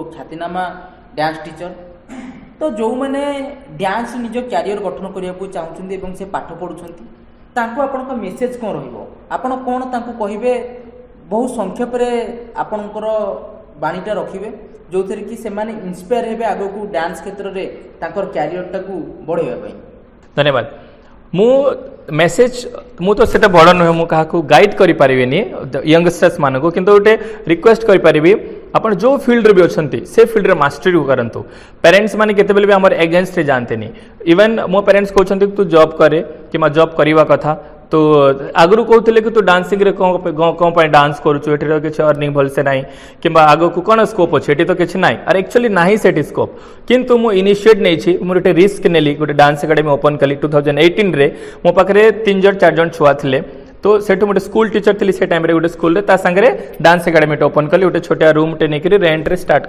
ख्यातिनामा dance teacher तो जो मैंने डांस निज क्यारियर गठन करने को चाहते से पाठ पढ़ुं आपण मेसेज कौन रहा कौन कहे बहुत संक्षेप आपणकर बाणीटा रखिए जो थे कि से इन्स्पायर हे आग को डांस क्षेत्र में क्यारियर टाक बढ़ाई। धन्यवाद। मु मेसेज मु तो सेटा बड़ नुहे मु काहाकू गाइड करि परिबेनी यंगस्टर्स मानको किंतु गोटे रिक्वेस्ट करि परिबी आपण जो फील्ड रे भी अछंती से फील्ड रे मास्टरी करंतु। पेरेंट्स माने केतेबेले भी हमर एगेंस्ट रे जानतेनी इवन मो पेरेंट्स कहउछंती तू जॉब करे कि जॉब करवा कथा तो आगु कहते कि तू डांसिंग रे कौन पर डांस करुचु एठी किसी अर्निंग भलसे ना कि आगो को कौन स्कोप अच्छे एटी तो किसी ना अरे एक्चुअली ना से स्कोप किंतु मु इनिशिएट नहीं गोटे रिस्क नेली गोटे डांस एकेडमी ओपन कली 2018 रे मो पाखे 3-4 जन छुआ थे तो सेठू गोटे स्कूल टीचर थी से टाइम रे गोटे स्कूल रे ता संगे डांस एकेडमी ओपन कली गोटे छोटिया रूम टे नहीं रेंट रे स्टार्ट